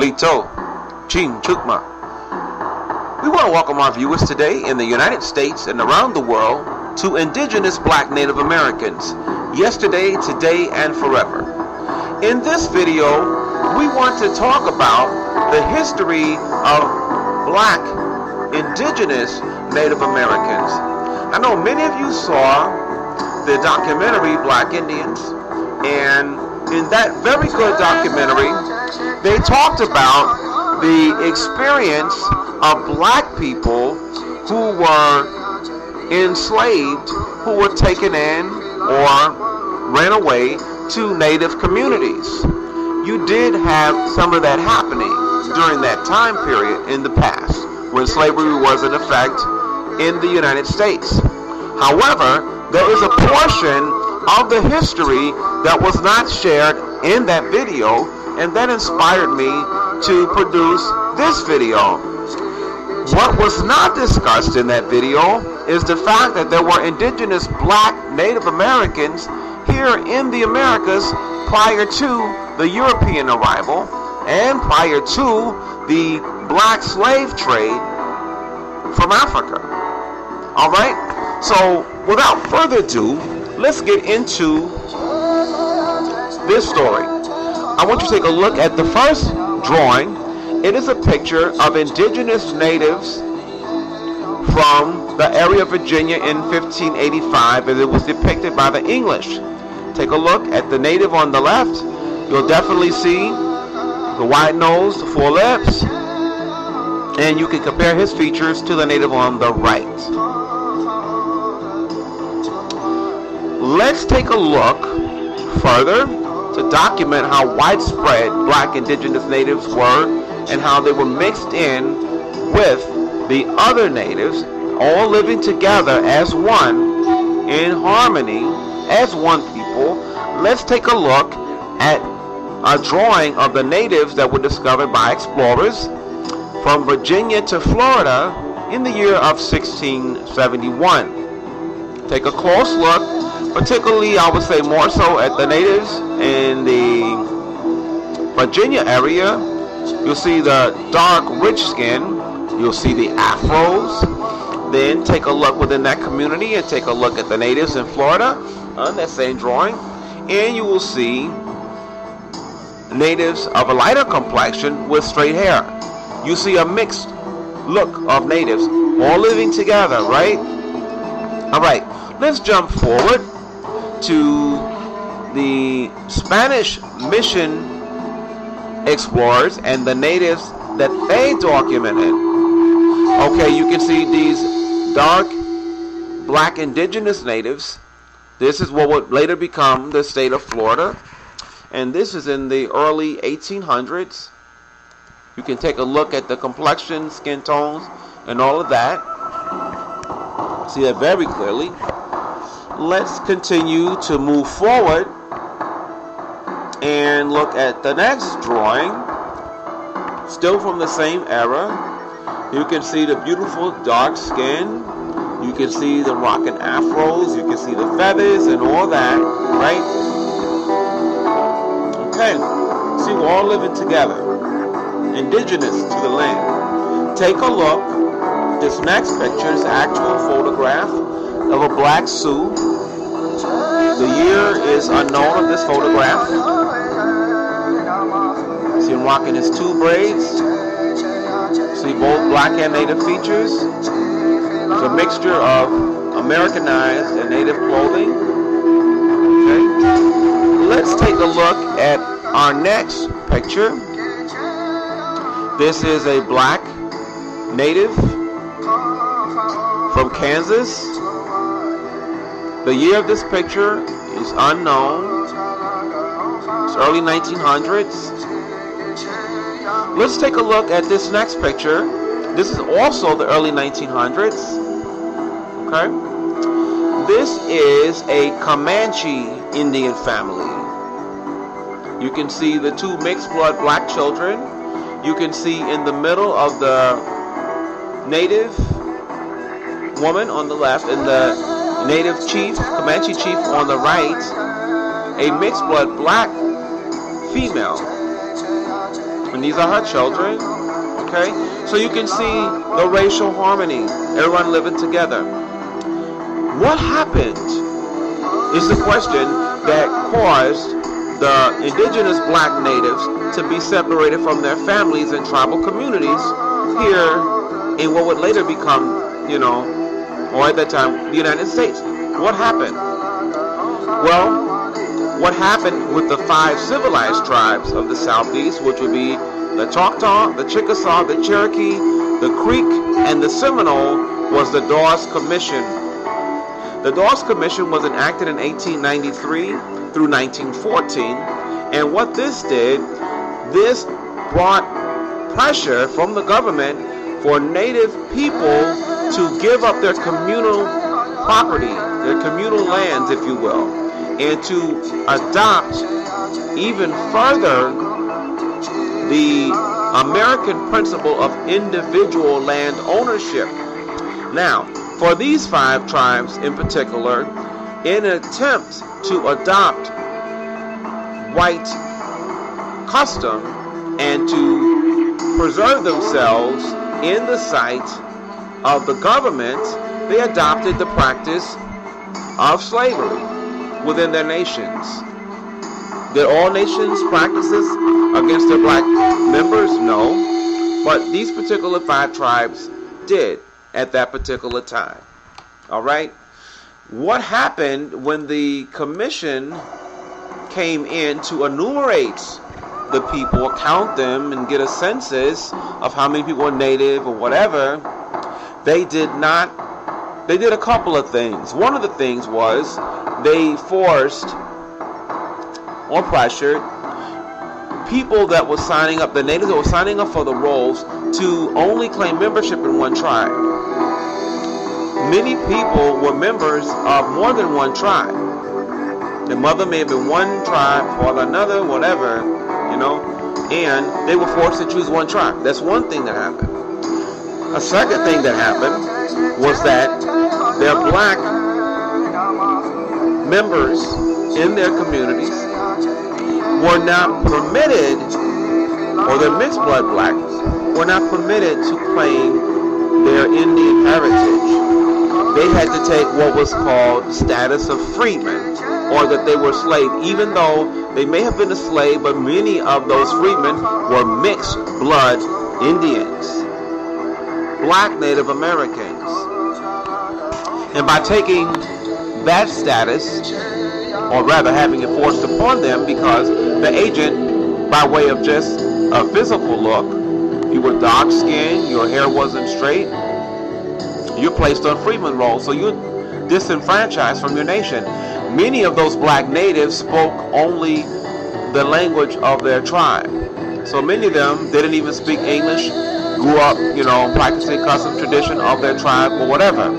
Lito, Chin Chukma. We want to welcome our viewers today in the United States and around the world to Indigenous Black Native Americans, yesterday, today, and forever. In this video, we want to talk about the history of Black Indigenous Native Americans. I know many of you saw the documentary Black Indians, and in that very good documentary, they talked about the experience of Black people who were enslaved, who were taken in or ran away to Native communities. You did have some of that happening during that time period in the past when slavery was in effect in the United States. However, there is a portion of the history that was not shared in that video, and that inspired me to produce this video. What was not discussed in that video is the fact that there were indigenous Black Native Americans here in the Americas prior to the European arrival and prior to the Black slave trade from Africa. All right? So without further ado, let's get into this story. I want you to take a look at the first drawing. It is a picture of indigenous natives from the area of Virginia in 1585, and it was depicted by the English. Take a look at the native on the left. You'll definitely see the wide nose, the four lips, and you can compare his features to the native on the right. Let's take a look further to document how widespread Black indigenous natives were and how they were mixed in with the other natives, all living together as one, in harmony, as one people. Let's take a look at a drawing of the natives that were discovered by explorers from Virginia to Florida in the year of 1671. Take a close look, particularly I would say more so at the natives in the Virginia area. You'll see the dark, rich skin. You'll see the afros. Then take a look within that community and take a look at the natives in Florida on that same drawing. And you will see natives of a lighter complexion with straight hair. You see a mixed look of natives all living together, right? All right, let's jump forward to the Spanish mission explorers and the natives that they documented. Okay, you can see these dark Black indigenous natives. This is what would later become the state of Florida, and this is in the early 1800s. You can take a look at the complexion, skin tones, and all of that. See that very clearly. Let's continue to move forward and look at the next drawing, still from the same era. You can see the beautiful dark skin. You can see the rockin' afros. You can see the feathers and all that, right? Okay, see, we're all living together, indigenous to the land. Take a look. This next picture is an actual photograph of a Black Sioux. The year is unknown of this photograph. See him rocking his two braids. See both Black and Native features. It's a mixture of Americanized and Native clothing. Okay. Let's take a look at our next picture. This is a Black Native from Kansas. The year of this picture is unknown. It's early 1900s. Let's take a look at this next picture. This is also the early 1900s. Okay. This is a Comanche Indian family. You can see the two mixed blood Black children. You can see in the middle of the Native woman on the left and the Native chief, Comanche chief on the right, a mixed blood Black female. And these are her children. Okay? So you can see the racial harmony, everyone living together. What happened is the question that caused the indigenous black natives to be separated from their families and tribal communities here in what would later become, or at that time, the United States. What happened? Well, what happened with the 5 civilized tribes of the Southeast, which would be the Choctaw, the Chickasaw, the Cherokee, the Creek, and the Seminole, was the Dawes Commission. The Dawes Commission was enacted in 1893 through 1914, and what this did, this brought pressure from the government for Native people to give up their communal property, their communal lands, if you will, and to adopt even further the American principle of individual land ownership. Now, for these 5 tribes in particular, in an attempt to adopt white custom and to preserve themselves in the sight of the government, they adopted the practice of slavery within their nations. Did all nations practice this against their black members? No. But these particular 5 tribes did at that particular time. All right? What happened when the commission came in to enumerate the people, count them, and get a census of how many people were native or whatever? They did a couple of things. One of the things was they forced or pressured people that were signing up, the natives that were signing up for the rolls, to only claim membership in one tribe. Many people were members of more than one tribe. Their mother may have been one tribe, father another, whatever, and they were forced to choose one tribe. That's one thing that happened. A second thing that happened was that their black members in their communities were not permitted, or their mixed blood blacks were not permitted to claim their Indian heritage. They had to take what was called status of freedmen, or that they were slave, even though they may have been a slave, but many of those freedmen were mixed blood Indians, black Native Americans. And by taking that status, or rather having it forced upon them, because the agent, by way of just a physical look, you were dark skinned, your hair wasn't straight, you're placed on freedman roll, so you're disenfranchised from your nation. Many of those black natives spoke only the language of their tribe. So many of them didn't even speak English, grew up, practicing custom tradition of their tribe or whatever,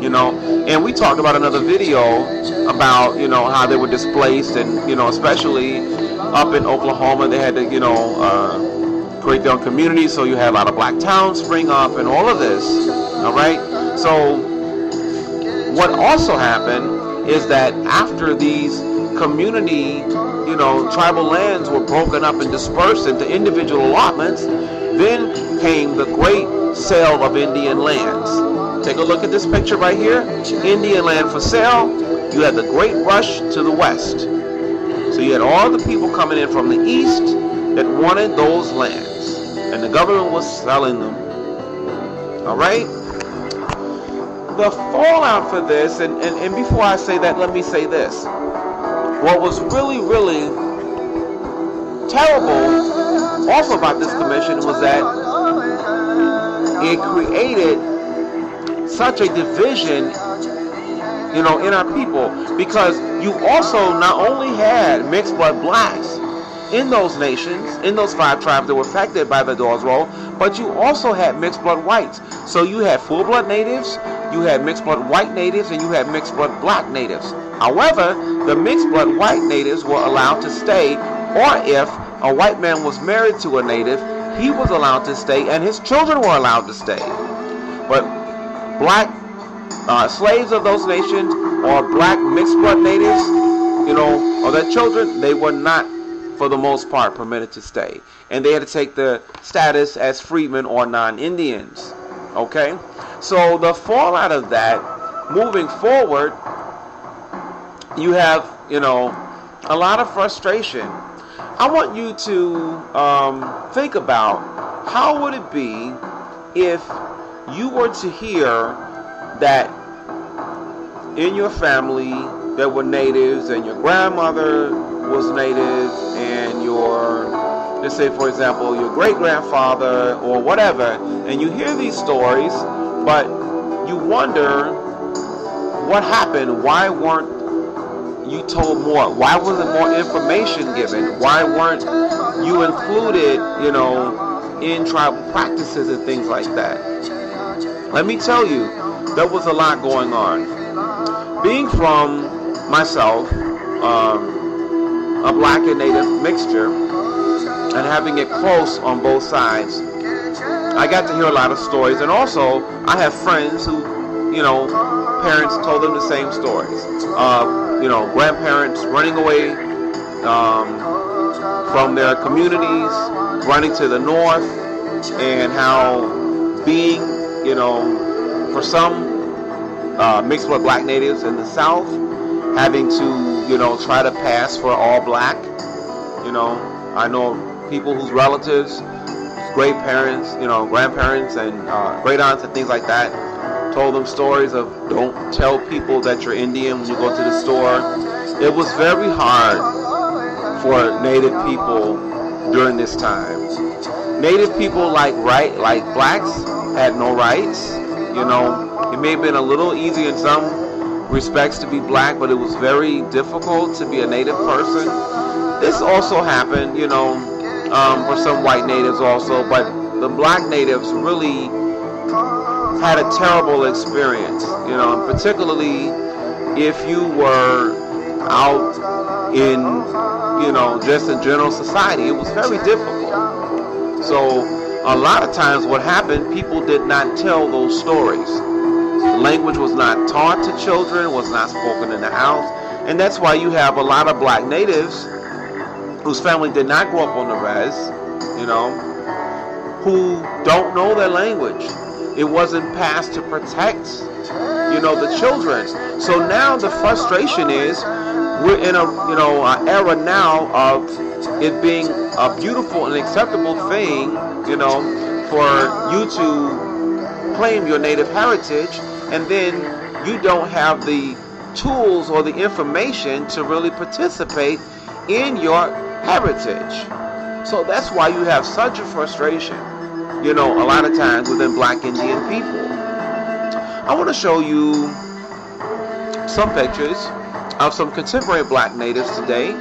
And we talked about another video about, how they were displaced, and, especially up in Oklahoma, they had to, create their own communities, so you had a lot of black towns spring up and all of this, all right? So what also happened is that after these community, tribal lands were broken up and dispersed into individual allotments, then came the great sale of Indian lands. Take a look at this picture right here. Indian land for sale. You had the great rush to the west. So you had all the people coming in from the east that wanted those lands, and the government was selling them. All right? The fallout for this, and before I say that, let me say this. What was really, really terrible also about this commission was that it created such a division, in our people, because you also not only had mixed blood blacks in those nations, in those 5 tribes that were affected by the Dawes Roll, but you also had mixed blood whites. So you had full blood natives, you had mixed blood white natives, and you had mixed blood black natives. However, the mixed blood white natives were allowed to stay, or if a white man was married to a native, he was allowed to stay, and his children were allowed to stay. But black slaves of those nations, or black mixed blood natives, or their children, they were not for the most part, permitted to stay. And they had to take the status as freedmen or non-Indians. Okay? So the fallout of that, moving forward, you have, a lot of frustration. I want you to think about how would it be if you were to hear that in your family there were natives and your grandmother was native and your, let's say for example, your great-grandfather or whatever, and you hear these stories, but you wonder what happened. Why weren't you told more? Why wasn't more information given? Why weren't you included, in tribal practices and things like that? Let me tell you, there was a lot going on. Being from myself, a black and native mixture, and having it close on both sides, I got to hear a lot of stories. And also, I have friends who, parents told them the same stories. Grandparents running away from their communities, running to the north, and how being, for some mixed blood black natives in the south, having to, try to pass for all black. I know people whose relatives, great parents, grandparents and great aunts and things like that, told them stories of don't tell people that you're Indian when you go to the store. It was very hard for Native people during this time. Native people like blacks had no rights. It may have been a little easy in some respects to be black, but it was very difficult to be a Native person. This also happened, for some white natives also, but the black natives really had a terrible experience, particularly if you were out in, just in general society. It was very difficult. So a lot of times what happened, people did not tell those stories. Language was not taught to children, was not spoken in the house, and that's why you have a lot of black natives whose family did not grow up on the res, who don't know their language. It wasn't passed to protect, the children. So now the frustration is we're in an era now of it being a beautiful and acceptable thing, for you to claim your native heritage, and then you don't have the tools or the information to really participate in your heritage. So that's why you have such a frustration, a lot of times within black Indian people. I want to show you some pictures of some contemporary black natives today.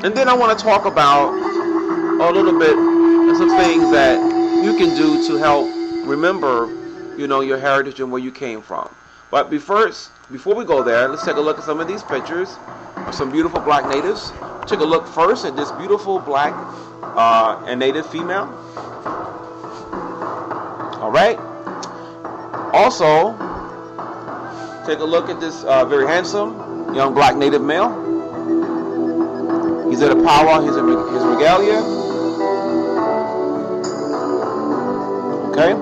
And then I want to talk about a little bit of some things that you can do to help remember, your heritage and where you came from. But before we go there, let's take a look at some of these pictures of some beautiful black natives. Take a look first at this beautiful black and native female. All right. Also, take a look at this very handsome young black native male. He's at a powwow. He's in his regalia. Okay.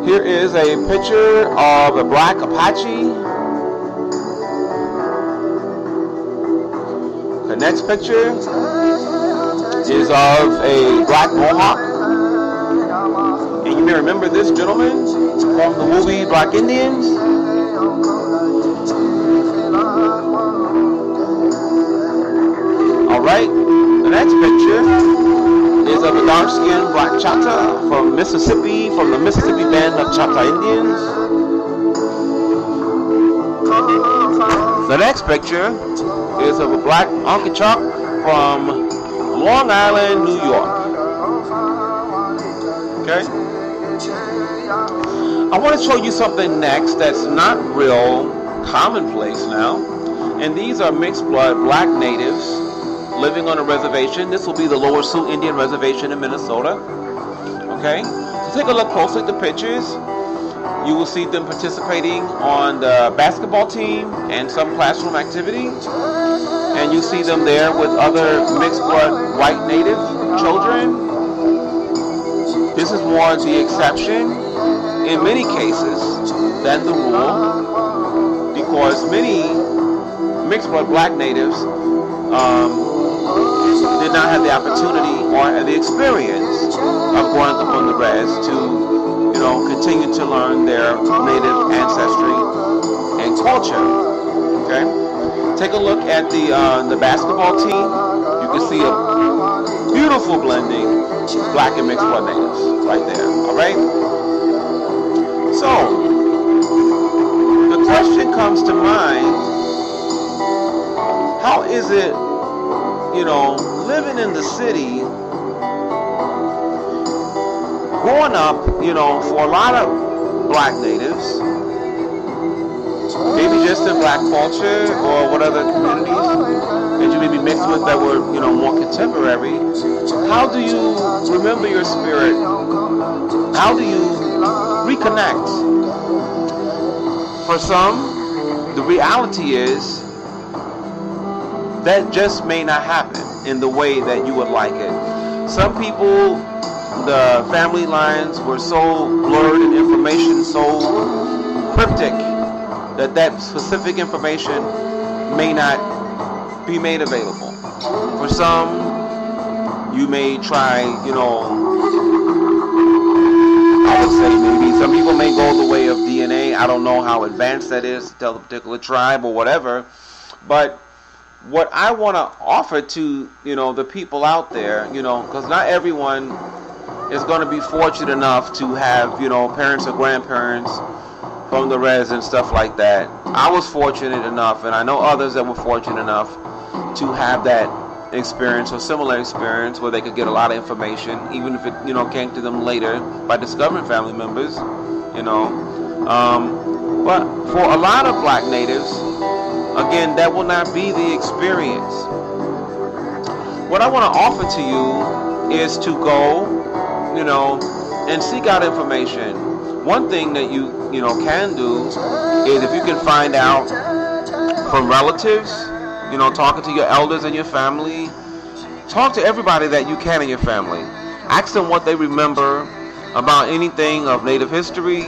Here is a picture of a black Apache. The next picture is of a black Mohawk. And you may remember this gentleman from the movie Black Indians. Alright, the next picture is of a dark-skinned black Chata from Mississippi, from the Mississippi band of Chata Indians. The next picture is of a black Onkachuk from Long Island, New York. Okay? I want to show you something next that's not real commonplace now. And these are mixed blood black natives living on a reservation. This will be the Lower Sioux Indian Reservation in Minnesota. Okay? So take a look closely at the pictures. You will see them participating on the basketball team and some classroom activities. and you see them there with other mixed blood white native children, this is more the exception in many cases than the rule, because many mixed blood black natives did not have the opportunity or the experience of growing up on the res to, continue to learn their native ancestry and culture. Okay, take a look at the basketball team. You can see a beautiful blending black and mixed blood natives right there. All right. So the question comes to mind: how is it, living in the city, growing up, for a lot of black natives, maybe just in black culture or what other communities that you may be mixed with that were, more contemporary, how do you remember your spirit? How do you reconnect? For some, the reality is that just may not happen in the way that you would like it. Some people, the family lines were so blurred and information so cryptic that specific information may not be made available. For some, you may try, I would say maybe some people may go the way of DNA. I don't know how advanced that is to tell a particular tribe or whatever, but what I want to offer to, the people out there, because not everyone is going to be fortunate enough to have, parents or grandparents from the res and stuff like that. I was fortunate enough, and I know others that were fortunate enough to have that experience or similar experience where they could get a lot of information, even if it, came to them later by discovering family members, But for a lot of black natives, again, that will not be the experience. What I want to offer to you is to go, and seek out information. One thing that you can do is, if you can find out from relatives, talking to your elders in your family, talk to everybody that you can in your family. Ask them what they remember about anything of Native history,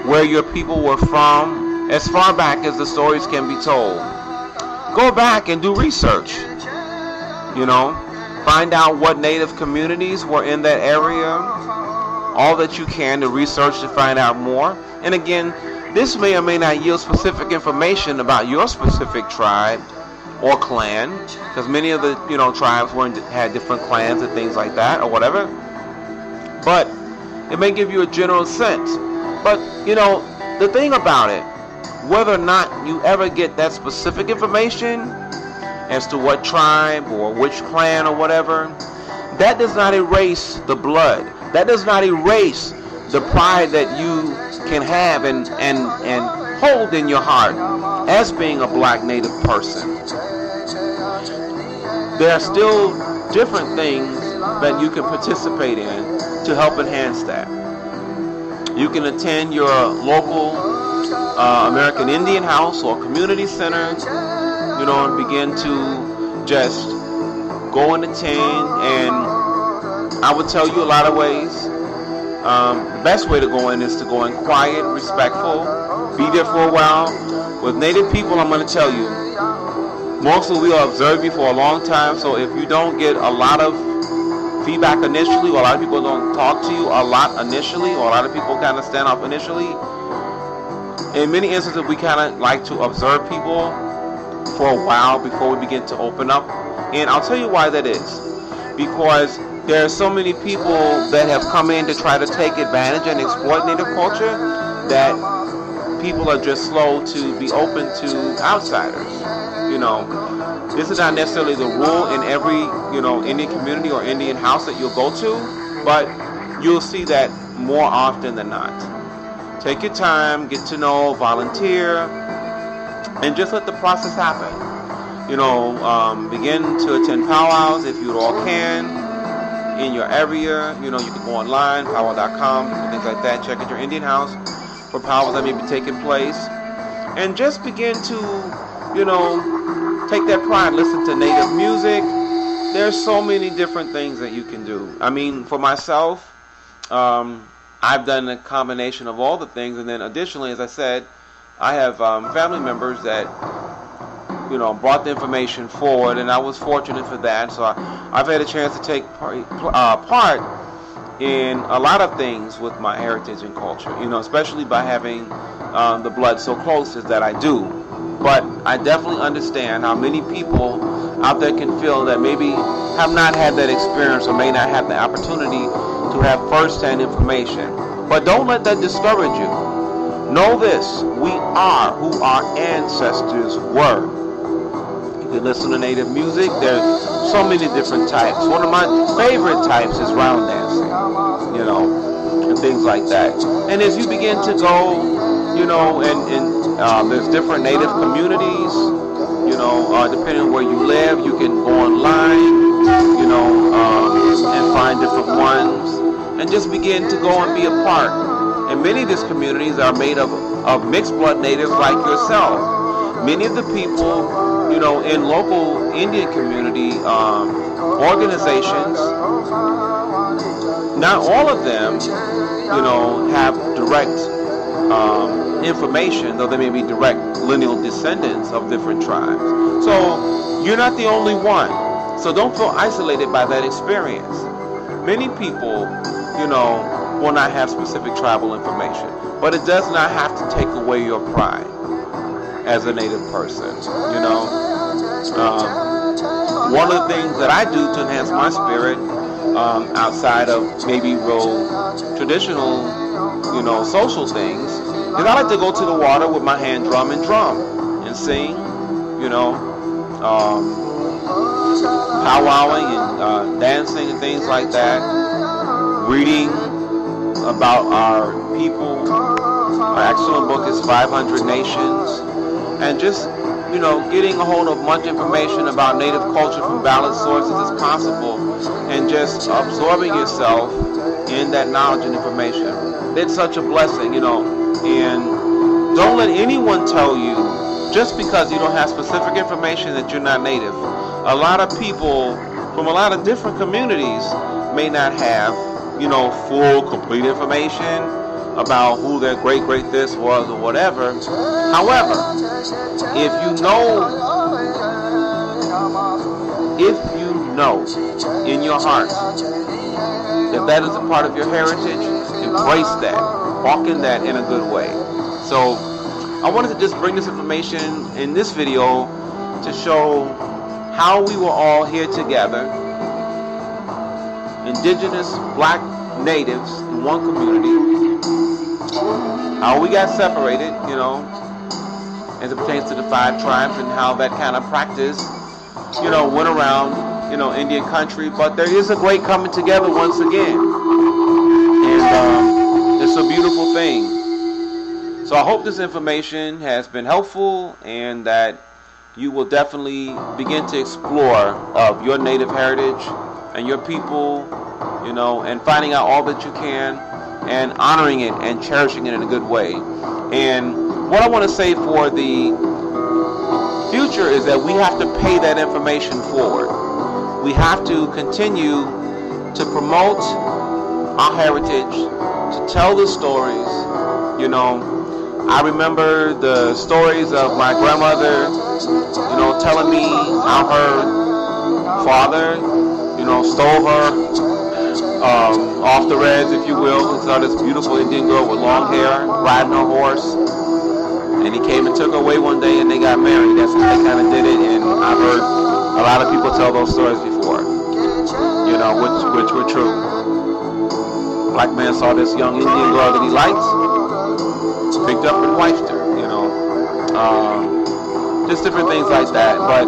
where your people were from, as far back as the stories can be told. Go back and do research. Find out what Native communities were in that area. All that you can to research to find out more. And again, this may or may not yield specific information about your specific tribe or clan, because many of the tribes had different clans and things like that or whatever. But it may give you a general sense. But the thing about it, whether or not you ever get that specific information as to what tribe or which clan or whatever, that does not erase the blood. That does not erase the pride that you can have and hold in your heart as being a black native person. There are still different things that you can participate in to help enhance that. You can attend your local American Indian house or community center, and begin to just go and attend. And I would tell you a lot of ways. The best way to go in is to go in quiet, respectful, be there for a while. With Native people, I'm going to tell you, mostly we'll observe you for a long time, so if you don't get a lot of feedback initially, or a lot of people don't talk to you a lot initially, or a lot of people kind of stand off initially, in many instances we kind of like to observe people for a while before we begin to open up. And I'll tell you why that is. Because there are so many people that have come in to try to take advantage and exploit Native culture that people are just slow to be open to outsiders. This is not necessarily the rule in every, Indian community or Indian house that you'll go to, but you'll see that more often than not. Take your time, get to know, volunteer, and just let the process happen. Begin to attend powwows if you all can in your area. You can go online, powwow.com, things like that. Check at your Indian house for powwows that may be taking place, and just begin to, take that pride. Listen to native music. There's so many different things that you can do. I mean, for myself, I've done a combination of all the things, and then additionally, as I said, I have family members that brought the information forward, and I was fortunate for that. So I've had a chance to take part in a lot of things with my heritage and culture, especially by having the blood so close as that I do. But I definitely understand how many people out there can feel that maybe have not had that experience or may not have the opportunity to have first-hand information. But don't let that discourage you. Know this: we are who our ancestors were. You can listen to native music. There's so many different types. One of my favorite types is round dancing, and things like that. And as you begin to go, and there's different native communities, depending on where you live, you can go online, and find different ones, and just begin to go and be a part. And many of these communities are made of mixed blood natives like yourself. Many of the people, in local Indian community organizations, not all of them, have direct information, though they may be direct lineal descendants of different tribes. So you're not the only one. So don't feel isolated by that experience. Many people, will not have specific tribal information, but it does not have to take away your pride as a native person. One of the things that I do to enhance my spirit, outside of maybe real traditional, social things, is I like to go to the water with my hand drum and sing, powwowing and dancing and things like that, reading about our people. Our excellent book is 500 Nations, and just getting a hold of much information about native culture from valid sources as possible, and just absorbing yourself in that knowledge and information. It's such a blessing, and don't let anyone tell you just because you don't have specific information that you're not native. A lot of people from a lot of different communities may not have, full, complete information about who their great this was or whatever. However, if you know in your heart that is a part of your heritage, embrace that. Walk in that in a good way. So I wanted to just bring this information in this video to show how we were all here together, indigenous black natives in one community, how we got separated, as it pertains to the 5 tribes, and how that kind of practice, went around, Indian country. But there is a great coming together once again, and it's a beautiful thing. So I hope this information has been helpful, and that you will definitely begin to explore of your native heritage and your people, and finding out all that you can, and honoring it and cherishing it in a good way. And what I want to say for the future is that we have to pay that information forward. We have to continue to promote our heritage, to tell the stories. I remember the stories of my grandmother, telling me how her father, stole her off the reds, if you will, and saw this beautiful Indian girl with long hair riding her horse, and he came and took her away one day, and they got married. That's how they kind of did it. And I've heard a lot of people tell those stories before, which were true. Black man saw this young Indian girl that he liked, picked up and wifed her, just different things like that. But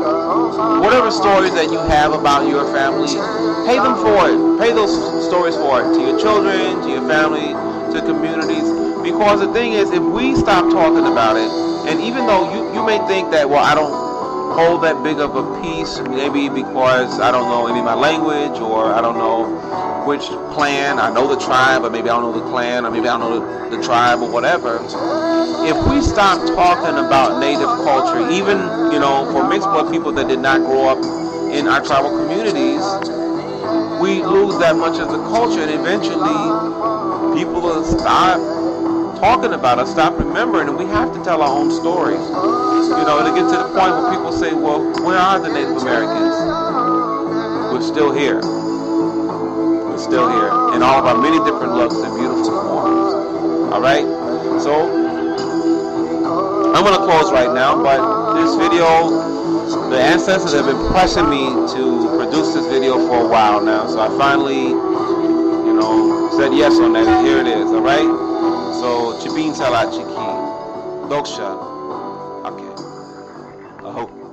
whatever stories that you have about your family, pay them for it. Pay those stories forward to your children, to your family, to communities. Because the thing is, if we stop talking about it, and even though you may think that, well, I don't hold that big of a piece, maybe because I don't know any of my language, or I don't know which clan. I know the tribe, but maybe I don't know the clan, or maybe I don't know the tribe or whatever. If we stop talking about native culture, even, you know, for mixed blood people that did not grow up in our tribal communities, we lose that much of the culture, and eventually people will stop talking about us, stop remembering, and we have to tell our own stories. You know, to get to the point where people say, well, where are the Native Americans? We're still here. We're still here in all of our many different looks and beautiful forms. All right? So, I'm going to close right now, but this video, the ancestors have been pressing me to produce this video for a while now, so I finally, you know, said yes on that, and here it is, all right? So, Chibin Salat Chiki, Doksha, okay, I hope.